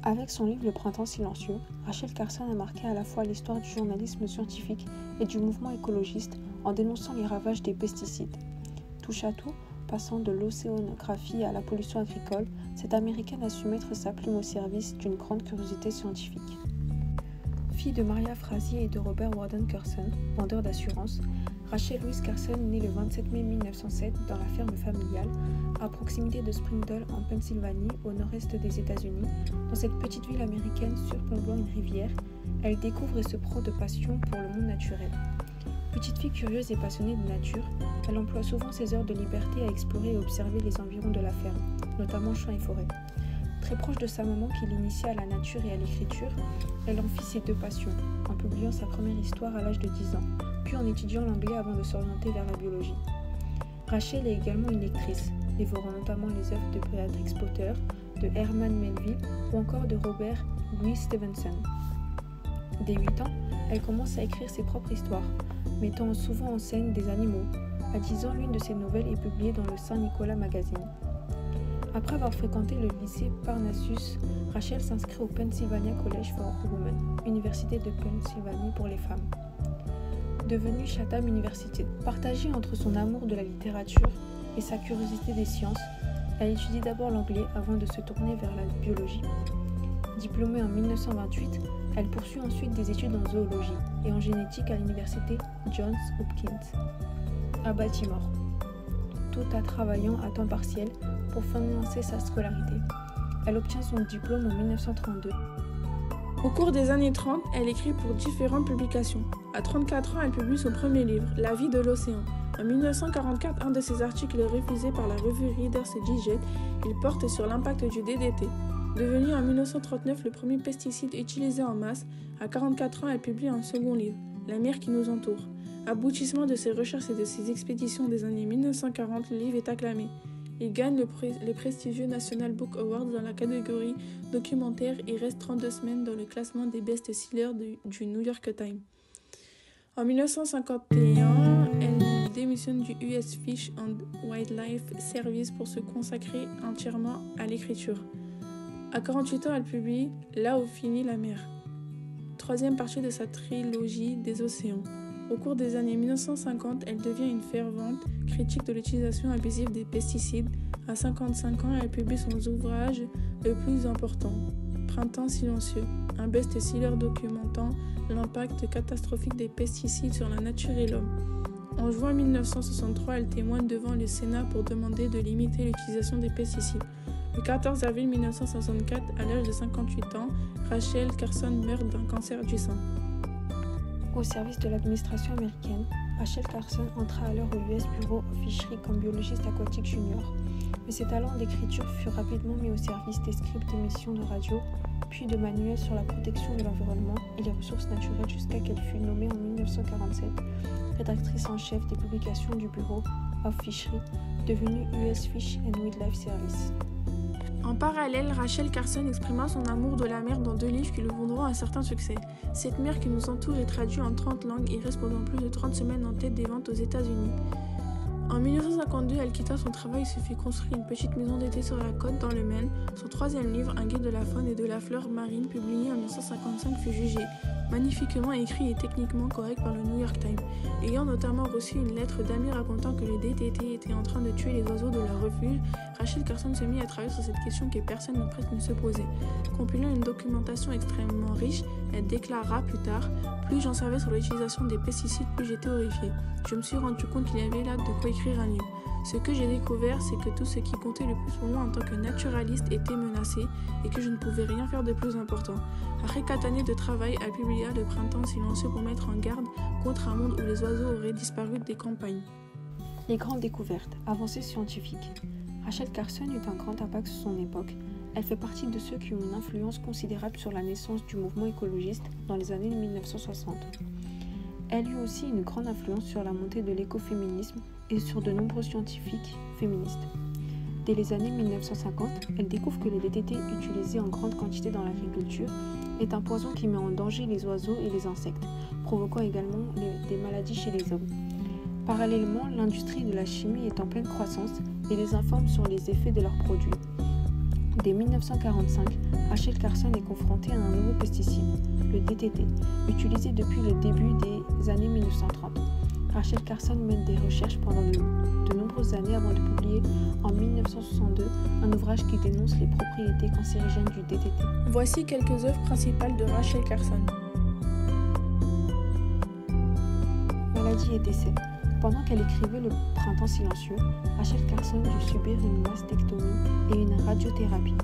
Avec son livre Le Printemps silencieux, Rachel Carson a marqué à la fois l'histoire du journalisme scientifique et du mouvement écologiste en dénonçant les ravages des pesticides. Touche à tout, passant de l'océanographie à la pollution agricole, cette Américaine a su mettre sa plume au service d'une grande curiosité scientifique. Fille de Maria Frazier et de Robert Warden Carson, vendeur d'assurance, Rachel Louise Carson est née le 27 mai 1907 dans la ferme familiale, à proximité de Springdale en Pennsylvanie, au nord-est des États-Unis. Dans cette petite ville américaine surplombant une rivière, elle découvre et se prend de passion pour le monde naturel. Petite fille curieuse et passionnée de nature, elle emploie souvent ses heures de liberté à explorer et observer les environs de la ferme, notamment champs et forêts. Très proche de sa maman qui l'initie à la nature et à l'écriture, elle en fit ses deux passions, en publiant sa première histoire à l'âge de 10 ans, puis en étudiant l'anglais avant de s'orienter vers la biologie. Rachel est également une lectrice, dévorant notamment les œuvres de Beatrix Potter, de Herman Melville ou encore de Robert Louis Stevenson. Dès 8 ans, elle commence à écrire ses propres histoires, mettant souvent en scène des animaux. À 10 ans, l'une de ses nouvelles est publiée dans le Saint-Nicolas Magazine. Après avoir fréquenté le lycée Parnassus, Rachel s'inscrit au Pennsylvania College for Women, université de Pennsylvanie pour les femmes, devenue Chatham University. Partagée entre son amour de la littérature et sa curiosité des sciences, elle étudie d'abord l'anglais avant de se tourner vers la biologie. Diplômée en 1928, elle poursuit ensuite des études en zoologie et en génétique à l'université Johns Hopkins à Baltimore, tout en travaillant à temps partiel pour financer sa scolarité. Elle obtient son diplôme en 1932. Au cours des années 30, elle écrit pour différentes publications. À 34 ans, elle publie son premier livre, La vie de l'océan. En 1944, un de ses articles est refusé par la revue Reader's Digest. Il porte sur l'impact du DDT. Devenu en 1939 le premier pesticide utilisé en masse, à 44 ans, elle publie un second livre, La mer qui nous entoure. Aboutissement de ses recherches et de ses expéditions des années 1940, le livre est acclamé. Il gagne le prestigieux National Book Award dans la catégorie documentaire et reste 32 semaines dans le classement des best-sellers du New York Times. En 1951, elle démissionne du US Fish and Wildlife Service pour se consacrer entièrement à l'écriture. À 48 ans, elle publie Là où finit la mer, troisième partie de sa trilogie des océans. Au cours des années 1950, elle devient une fervente critique de l'utilisation abusive des pesticides. À 55 ans, elle publie son ouvrage le plus important, Printemps silencieux, un best-seller documentant l'impact catastrophique des pesticides sur la nature et l'homme. En juin 1963, elle témoigne devant le Sénat pour demander de limiter l'utilisation des pesticides. Le 14 avril 1964, à l'âge de 58 ans, Rachel Carson meurt d'un cancer du sein. Au service de l'administration américaine, Rachel Carson entra alors au US Bureau of Fisheries comme biologiste aquatique junior. Mais ses talents d'écriture furent rapidement mis au service des scripts d'émissions de radio, puis de manuels sur la protection de l'environnement et les ressources naturelles jusqu'à qu'elle fût nommée en 1947 rédactrice en chef des publications du Bureau of Fisheries, devenue US Fish and Wildlife Service. En parallèle, Rachel Carson exprima son amour de la mer dans 2 livres qui lui vaudront un certain succès. Cette mer qui nous entoure est traduite en 30 langues et reste pendant plus de 30 semaines en tête des ventes aux États-Unis. En 1952, elle quitta son travail et se fit construire une petite maison d'été sur la côte dans le Maine. Son 3e livre, Un guide de la faune et de la flore marine, publié en 1955, fut jugé magnifiquement écrit et techniquement correct par le New York Times, ayant notamment reçu une lettre d'amis racontant que le DDT était en train de tuer les oiseaux de leur refuge. Rachel Carson se mit à travailler sur cette question que personne ne presque ne se posait. Compilant une documentation extrêmement riche, elle déclara plus tard « Plus j'en savais sur l'utilisation des pesticides, plus j'étais horrifiée. Je me suis rendu compte qu'il y avait là de quoi écrire un livre. Ce que j'ai découvert, c'est que tout ce qui comptait le plus pour moi en tant que naturaliste était menacé et que je ne pouvais rien faire de plus important. » Après 4 années de travail, elle publia Le Printemps silencieux pour mettre en garde contre un monde où les oiseaux auraient disparu des campagnes. Les grandes découvertes, avancées scientifiques. Rachel Carson eut un grand impact sur son époque. Elle fait partie de ceux qui ont une influence considérable sur la naissance du mouvement écologiste dans les années 1960. Elle eut aussi une grande influence sur la montée de l'écoféminisme et sur de nombreux scientifiques féministes. Dès les années 1950, elle découvre que le DDT utilisé en grande quantité dans l'agriculture est un poison qui met en danger les oiseaux et les insectes, provoquant également des maladies chez les hommes. Parallèlement, l'industrie de la chimie est en pleine croissance et les informe sur les effets de leurs produits. Dès 1945, Rachel Carson est confrontée à un nouveau pesticide, le DDT, utilisé depuis le début des années 1930. Rachel Carson mène des recherches pendant de nombreuses années avant de publier en 1962 un ouvrage qui dénonce les propriétés cancérigènes du DDT. Voici quelques œuvres principales de Rachel Carson. Maladie et décès. Pendant qu'elle écrivait Le Printemps silencieux, Rachel Carson dut subir une mastectomie et une radiothérapie.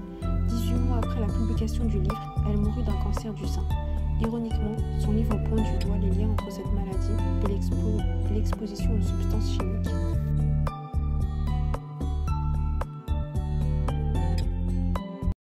18 mois après la publication du livre, elle mourut d'un cancer du sein. Ironiquement, son livre pointe du doigt les liens entre cette maladie et l'exposition aux substances chimiques.